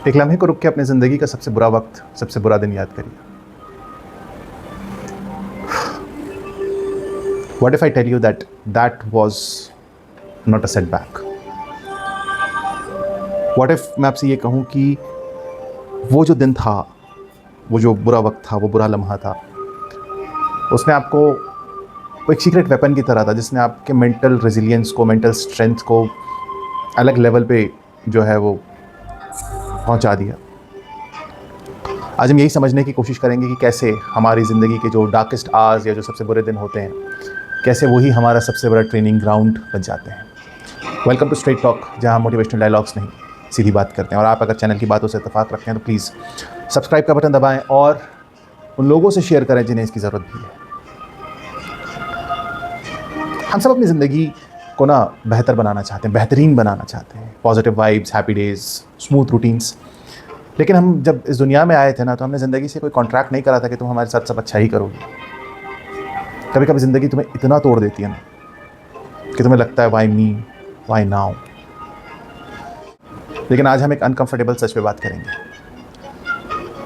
एक लम्हे को रुक के अपनी ज़िंदगी का सबसे बुरा वक्त, सबसे बुरा दिन याद करिए। What if I tell you that that was not a setback? What if मैं आपसे ये कहूँ कि वो जो दिन था, वो जो बुरा वक्त था, वो बुरा लम्हा था, उसने आपको वो एक सीक्रेट वेपन की तरह था जिसने आपके मेंटल रेजिलियंस को, मेंटल स्ट्रेंथ को अलग लेवल पे जो है वो पहुंचा दिया। आज हम यही समझने की कोशिश करेंगे कि कैसे हमारी ज़िंदगी के जो डार्केस्ट आवर्स या जो सबसे बुरे दिन होते हैं, कैसे वही हमारा सबसे बड़ा ट्रेनिंग ग्राउंड बन जाते हैं। वेलकम टू स्ट्रेट टॉक, जहां मोटिवेशनल डायलॉग्स नहीं, सीधी बात करते हैं। और आप अगर चैनल की बातों से इत्तेफाक रखते हैं तो प्लीज़ सब्सक्राइब का बटन दबाएं और उन लोगों से शेयर करें जिन्हें इसकी ज़रूरत भी है। हम सब अपनी ज़िंदगी को ना बेहतर बनाना चाहते हैं, बेहतरीन बनाना चाहते हैं, positive vibes, happy days, smooth routines. लेकिन हम जब इस दुनिया में आए थे ना, तो हमने ज़िंदगी से कोई कॉन्ट्रैक्ट नहीं करा था कि तुम हमारे साथ सब अच्छा ही करोगे। कभी कभी ज़िंदगी तुम्हें इतना तोड़ देती है ना कि तुम्हें लगता है वाई मी, वाई नाउ। लेकिन आज हम एक अनकंफर्टेबल सच पे बात करेंगे।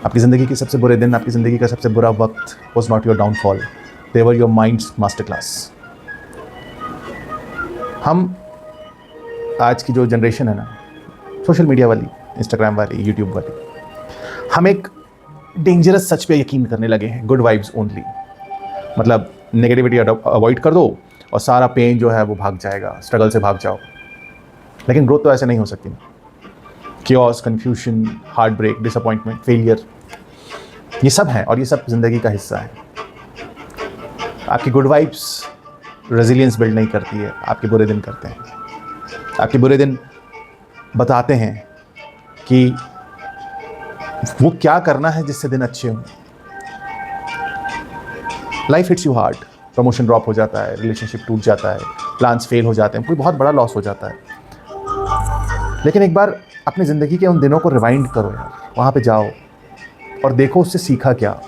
आपकी ज़िंदगी के सबसे बुरे दिन, आपकी ज़िंदगी का सबसे बुरा वक्त was not your downfall, they were your minds master class. हम आज की जो जनरेशन है ना, सोशल मीडिया वाली, इंस्टाग्राम वाली, यूट्यूब वाली, हम एक डेंजरस सच पे यकीन करने लगे हैं, गुड वाइब्स ओनली। मतलब नेगेटिविटी अवॉइड कर दो और सारा पेन जो है वो भाग जाएगा, स्ट्रगल से भाग जाओ। लेकिन ग्रोथ तो ऐसे नहीं हो सकती ना। Chaos, confusion, heart break, disappointment, failure, ये सब है और ये सब ज़िंदगी का हिस्सा है। आपकी गुड वाइब्स रेजिलियंस बिल्ड नहीं करती है, आपके बुरे दिन करते हैं। आपके बुरे दिन बताते हैं कि वो क्या करना है जिससे दिन अच्छे हों। Life hits you hard, promotion drop हो जाता है, रिलेशनशिप टूट जाता है, प्लान्स फेल हो जाते हैं, कोई बहुत बड़ा लॉस हो जाता है। लेकिन एक बार अपनी ज़िंदगी के उन दिनों को रिवाइंड करो यार, वहाँ पे जाओ और देखो उससे सीखा क्या।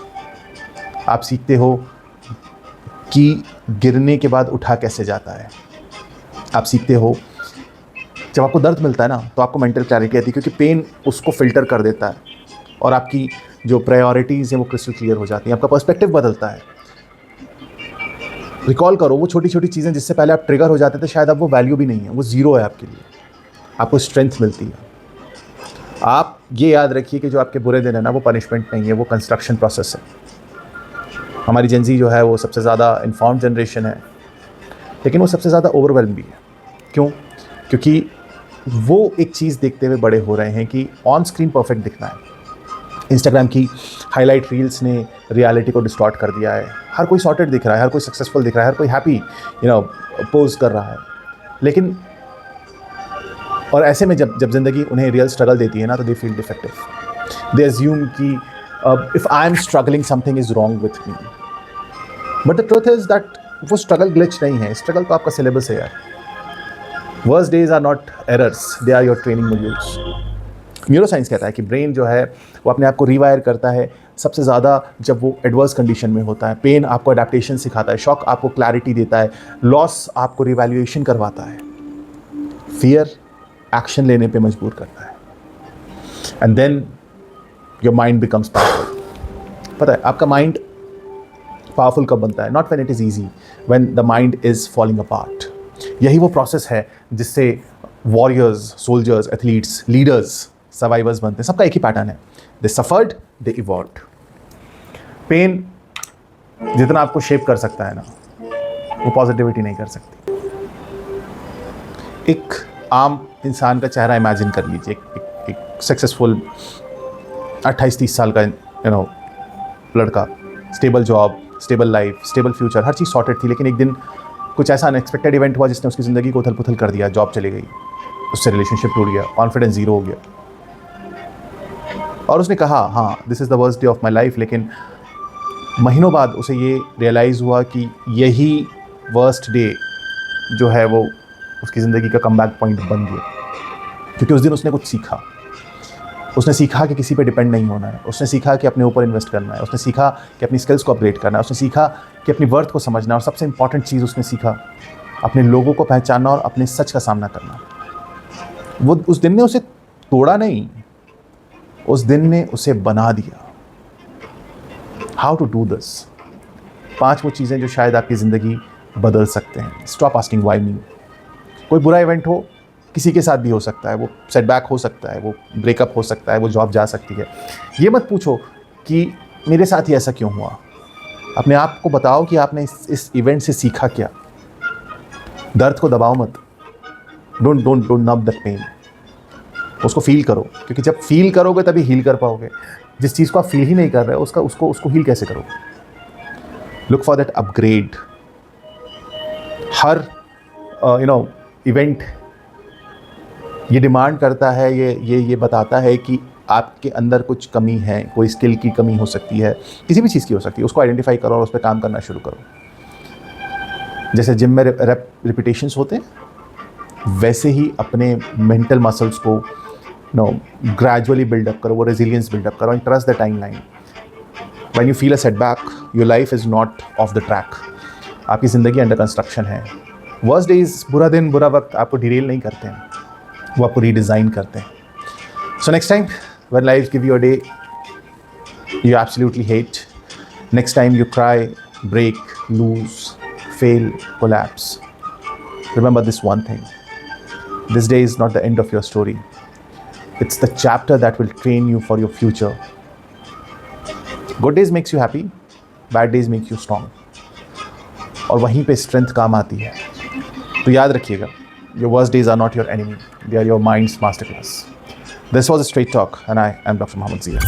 आप सीखते हो कि गिरने के बाद उठा कैसे जाता है। आप सीखते हो, जब आपको दर्द मिलता है ना तो आपको मेंटल क्लैरिटी आती है, क्योंकि पेन उसको फ़िल्टर कर देता है और आपकी जो प्रायोरिटीज़ हैं वो क्रिस्टल क्लियर हो जाती हैं, आपका पर्सपेक्टिव बदलता है। रिकॉल करो वो छोटी छोटी चीज़ें जिससे पहले आप ट्रिगर हो जाते थे, शायद अब वो वैल्यू भी नहीं है, वो ज़ीरो है आपके लिए। आपको स्ट्रेंथ मिलती है। आप ये याद रखिए कि जो आपके बुरे दिन है ना, वो पनिशमेंट नहीं है, वो कंस्ट्रक्शन प्रोसेस है। हमारी जेनज़ी जो है वो सबसे ज़्यादा इन्फॉर्म्ड जनरेशन है, लेकिन वो सबसे ज़्यादा ओवरवेल्म भी है। क्यों? क्योंकि वो एक चीज़ देखते हुए बड़े हो रहे हैं कि ऑन स्क्रीन परफेक्ट दिखना है। इंस्टाग्राम की हाईलाइट रील्स ने रियलिटी को डिस्टॉर्ट कर दिया है। हर कोई सॉर्टेड दिख रहा है, हर कोई सक्सेसफुल दिख रहा है, हर कोई हैप्पी पोज कर रहा है। लेकिन और ऐसे में जब ज़िंदगी उन्हें रियल स्ट्रगल देती है ना, तो they feel defective. They assume कि if I am struggling something is wrong with me. But the truth is that वो स्ट्रगल ग्लिच नहीं है, स्ट्रगल तो आपका सिलेबस है यार। Worst days are not errors, they are your training modules. Neuroscience कहता है कि ब्रेन जो है वो अपने आप को रिवायर करता है सबसे ज़्यादा जब वो एडवर्स कंडीशन में होता है। पेन आपको अडेप्टेशन सिखाता है, शॉक आपको क्लैरिटी देता है, लॉस आपको रिवैल्यूएशन करवाता है, फियर एक्शन लेने पे मजबूर करता है। And then your mind becomes powerful. पता है आपका माइंड पावरफुल कब बनता है? Not when it is easy, when the mind is falling apart. यही वो प्रोसेस है जिससे warriors, soldiers, athletes, leaders, survivors बनते हैं। सबका एक ही पैटर्न है, they suffered, they evolved. Pain जितना आपको शेप कर सकता है ना, वो पॉजिटिविटी नहीं कर सकती। एक आम इंसान का चेहरा इमेजिन कर लीजिए, एक सक्सेसफुल 28-30 साल का लड़का, stable job, stable life, stable future, हर चीज़ सॉर्टेड थी। लेकिन एक दिन कुछ ऐसा अनएक्सपेक्टेड इवेंट हुआ जिसने उसकी ज़िंदगी को उथल पुथल कर दिया। जॉब चली गई, उससे रिलेशनशिप टूट गया, कॉन्फिडेंस ज़ीरो हो गया और उसने कहा हाँ this is the worst day of my life. लेकिन महीनों बाद उसे ये रियलाइज़ हुआ कि यही वर्स्ट डे जो है वो उसकी ज़िंदगी का कमबैक पॉइंट बन गया, क्योंकि उस दिन उसने कुछ सीखा। उसने सीखा कि किसी पे डिपेंड नहीं होना है, उसने सीखा कि अपने ऊपर इन्वेस्ट करना है, उसने सीखा कि अपनी स्किल्स को अपग्रेड करना है, उसने सीखा कि अपनी वर्थ को समझना, और सबसे इंपॉर्टेंट चीज़ उसने सीखा अपने लोगों को पहचानना और अपने सच का सामना करना। वो उस दिन ने उसे तोड़ा नहीं, उस दिन ने उसे बना दिया। How to do this? 5 वो चीज़ें जो शायद आपकी ज़िंदगी बदल सकते हैं। स्टॉप आस्किंग व्हाई मी। कोई बुरा इवेंट हो, किसी के साथ भी हो सकता है, वो सेटबैक हो सकता है, वो ब्रेकअप हो सकता है, वो जॉब जा सकती है। ये मत पूछो कि मेरे साथ ही ऐसा क्यों हुआ। अपने आप को बताओ कि आपने इस इवेंट से सीखा क्या। दर्द को दबाओ मत। डोंट नब द पेन। उसको फील करो, क्योंकि जब फील करोगे तभी हील कर पाओगे। जिस चीज़ को आप फील ही नहीं कर रहे हो उसको हील कैसे करोगे? Look for that upgrade. Her event ये डिमांड करता है, ये बताता है कि आपके अंदर कुछ कमी है, कोई स्किल की कमी हो सकती है, किसी भी चीज़ की हो सकती है। उसको आइडेंटिफाई करो और उस पर काम करना शुरू करो। जैसे जिम में रिपीटेशंस होते हैं, वैसे ही अपने मेंटल मसल्स को ग्रेजुअली बिल्डअप करो, वो रेजिलियंस बिल्डअप करो and trust the time line. When you feel a setback, your life is not of the track. आपकी ज़िंदगी अंडर कंस्ट्रक्शन है। वर्स्ट डेज, बुरा दिन, बुरा वक्त आपको डिरेल नहीं करते हैं, वो आपको रीडिज़ाइन करते हैं। So next time when life give you a day you absolutely hate, next time you cry, break, lose, fail, collapse, remember this one thing: this day is not the end of your story. It's the chapter that will train you for your future. Good days makes you happy, bad days make you strong. और वहीं पे strength काम आती है। तो याद रखिएगा, your worst days are not your enemy, they are your mind's masterclass. This was a Straight Talk and I am Dr. Mohammed Zia.